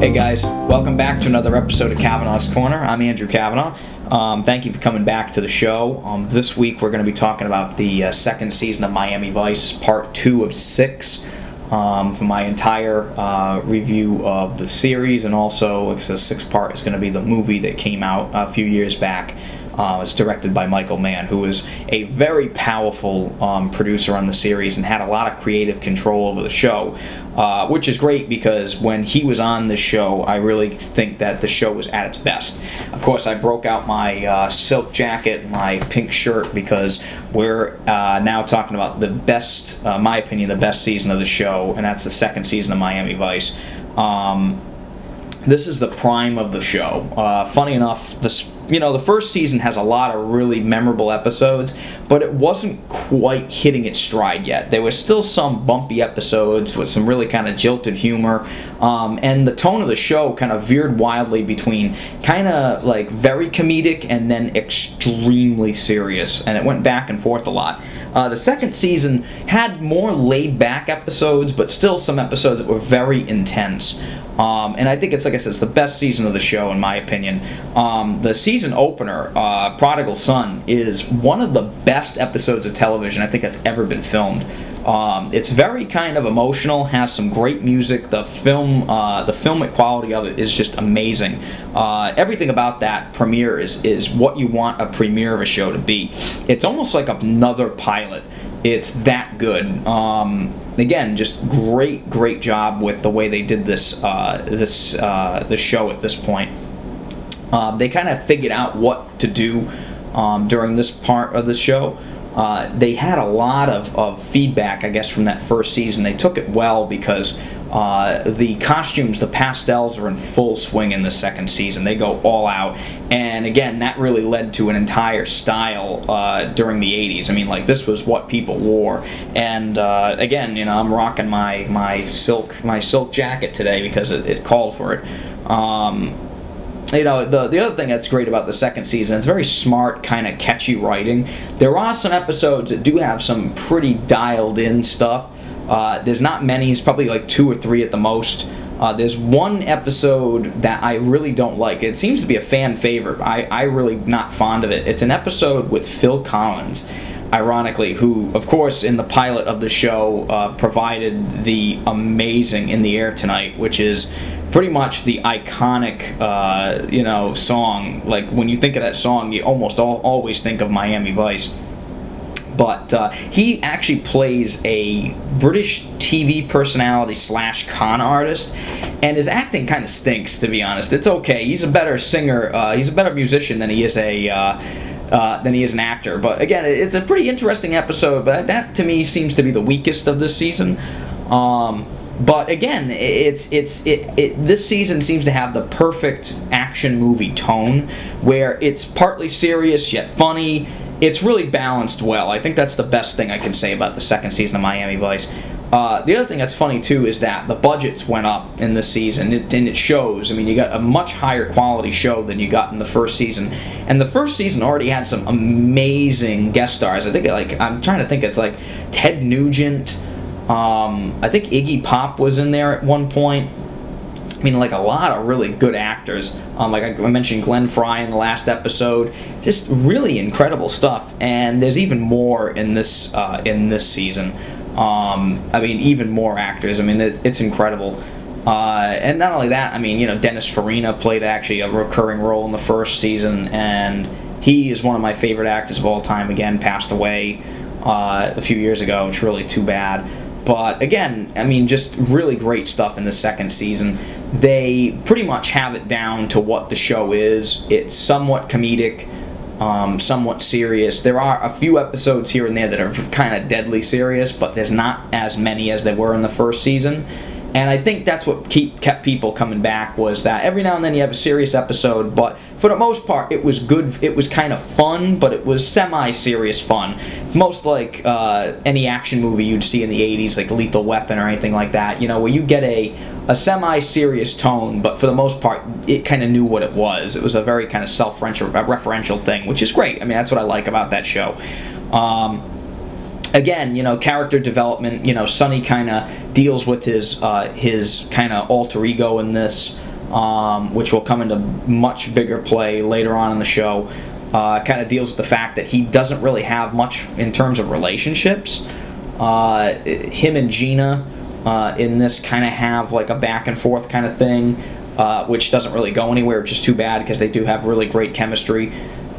Hey guys, welcome back to another episode of Cavanaugh's Corner. I'm Andrew Cavanaugh. Thank you for coming back to the show. This week we're going to be talking about the second season of Miami Vice, part 2 of 6. For my entire review of the series, and also it's a 6-part is going to be the movie that came out a few years back. It's directed by Michael Mann, who is a very powerful producer on the series and had a lot of creative control over the show, which is great because when he was on the show, I really think that the show was at its best. Of course, I broke out my silk jacket and my pink shirt because we're now talking about the best, my opinion, the best season of the show, and that's the second season of Miami Vice. This is the prime of the show. Funny enough, the first season has a lot of really memorable episodes, but it wasn't quite hitting its stride yet. There were still some bumpy episodes with some really kind of jilted humor, and the tone of the show kind of veered wildly between kind of like very comedic and then extremely serious, and it went back and forth a lot. The second season had more laid-back episodes, but still some episodes that were very intense. And I think it's, like I said, it's the best season of the show, in my opinion. The season opener, Prodigal Son, is one of the best episodes of television I think that's ever been filmed. It's very kind of emotional, has some great music. The filmic quality of it is just amazing. Everything about that premiere is what you want a premiere of a show to be. It's almost like another pilot. It's that good. Again, just great job with the way they did this show at this point. They kind of figured out what to do during this part of the show. They had a lot of feedback, I guess, from that first season. They took it well because the costumes, the pastels, are in full swing in the second season. They go all out, and again, that really led to an entire style during the 80s. I mean, like, this was what people wore, and again, I'm rocking my silk jacket today because it called for it. The other thing that's great about the second season, it's very smart, kind of catchy writing. There are some episodes that do have some pretty dialed-in stuff. There's not many. It's probably like 2 or 3 at the most. There's one episode that I really don't like. It seems to be a fan favorite. I really not fond of it. It's an episode with Phil Collins, ironically, who, of course, in the pilot of the show, provided the amazing In the Air Tonight, which is pretty much the iconic, song. Like, when you think of that song, you almost always think of Miami Vice. But he actually plays a British TV personality / con artist, and his acting kind of stinks, to be honest. It's okay. He's a better singer. He's a better musician than he is an actor. But again, it's a pretty interesting episode. But that to me seems to be the weakest of this season. But again, this season seems to have the perfect action movie tone, where it's partly serious yet funny. It's really balanced well. I think that's the best thing I can say about the second season of Miami Vice. The other thing that's funny, too, is that the budgets went up in this season, and it shows. I mean, you got a much higher quality show than you got in the first season. And the first season already had some amazing guest stars. I think, I'm trying to think, it's like Ted Nugent. I think Iggy Pop was in there at one point. I mean, like, a lot of really good actors. Like I mentioned Glenn Fry in the last episode. Just really incredible stuff. And there's even more in this season. I mean, even more actors. I mean, it's incredible. And not only that, I mean, Dennis Farina played actually a recurring role in the first season, and he is one of my favorite actors of all time. Again, passed away a few years ago. It's really too bad. But again, I mean, just really great stuff in the second season. They pretty much have it down to what the show is. It's somewhat comedic, somewhat serious. There are a few episodes here and there that are kind of deadly serious, but there's not as many as there were in the first season. And I think that's what kept people coming back, was that every now and then you have a serious episode, but for the most part, it was good. It was kind of fun, but it was semi-serious fun. Most like any action movie you'd see in the 80s, like Lethal Weapon or anything like that, where you get a semi-serious tone, but for the most part, it kind of knew what it was. It was a very kind of self-referential thing, which is great. I mean, that's what I like about that show. Again, character development. Sonny kind of deals with his kind of alter ego in this. which will come into much bigger play later on in the show. Kind of deals with the fact that he doesn't really have much in terms of relationships. Him and Gina in this kind of have like a back and forth kind of thing, which doesn't really go anywhere, which is too bad because they do have really great chemistry.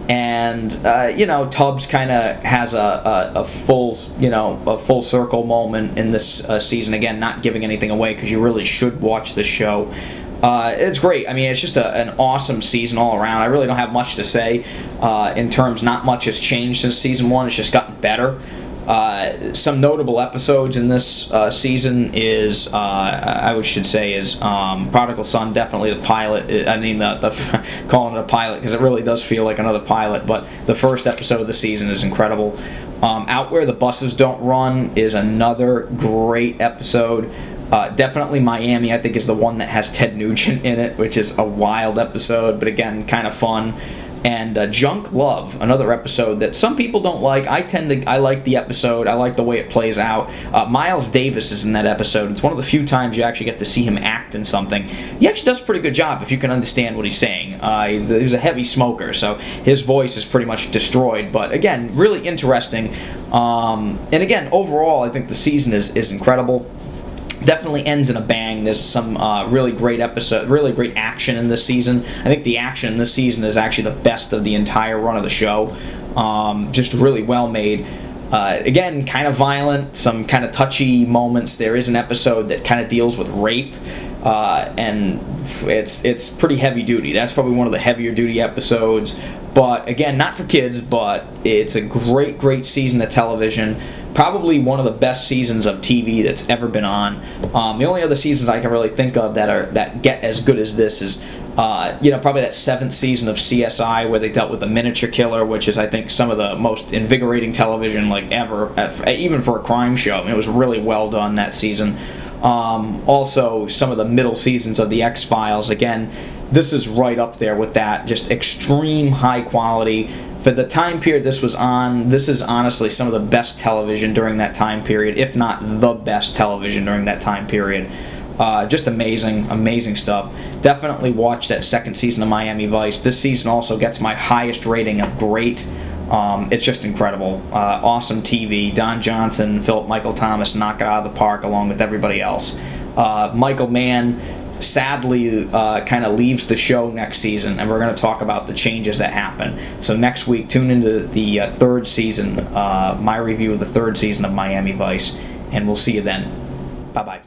And Tubbs kind of has a full circle moment in this season. Again, not giving anything away because you really should watch this show. It's great. I mean, it's just an awesome season all around. I really don't have much to say in terms. Not much has changed since season 1. It's just gotten better. Some notable episodes in this season is, I should say, is Prodigal Son, definitely the pilot. I mean, the calling it a pilot because it really does feel like another pilot. But the first episode of the season is incredible. Out Where the Buses Don't Run is another great episode. Definitely Miami, I think, is the one that has Ted Nugent in it, which is a wild episode, but again, kind of fun. And Junk Love, another episode that some people don't like. I like the episode. I like the way it plays out. Miles Davis is in that episode. It's one of the few times you actually get to see him act in something. He actually does a pretty good job if you can understand what he's saying. He's a heavy smoker, so his voice is pretty much destroyed. But again, really interesting. And again, overall, I think the season is incredible. Definitely ends in a bang. There's some really great action in this season. I think the action in this season is actually the best of the entire run of the show. Just really well made. Again, kind of violent, some kind of touchy moments. There is an episode that kind of deals with rape, and it's pretty heavy duty. That's probably one of the heavier duty episodes. But again, not for kids, but it's a great season of television. Probably one of the best seasons of TV that's ever been on. The only other seasons I can really think of that get as good as this is, probably that 7th season of CSI where they dealt with the miniature killer, which is, I think, some of the most invigorating television like ever, even for a crime show. I mean, it was really well done that season. Also, some of the middle seasons of the X-Files. Again, this is right up there with that. Just extreme high quality. For the time period this was on, this is honestly some of the best television during that time period, if not the best television during that time period. Just amazing stuff. Definitely watch that 2nd season of Miami Vice. This season also gets my highest rating of great. It's just incredible. Awesome TV. Don Johnson, Philip Michael Thomas knock it out of the park along with everybody else. Michael Mann sadly kind of leaves the show next season, and we're going to talk about the changes that happen. So next week, tune into the 3rd season, my review of the 3rd season of Miami Vice, and we'll see you then. Bye-bye.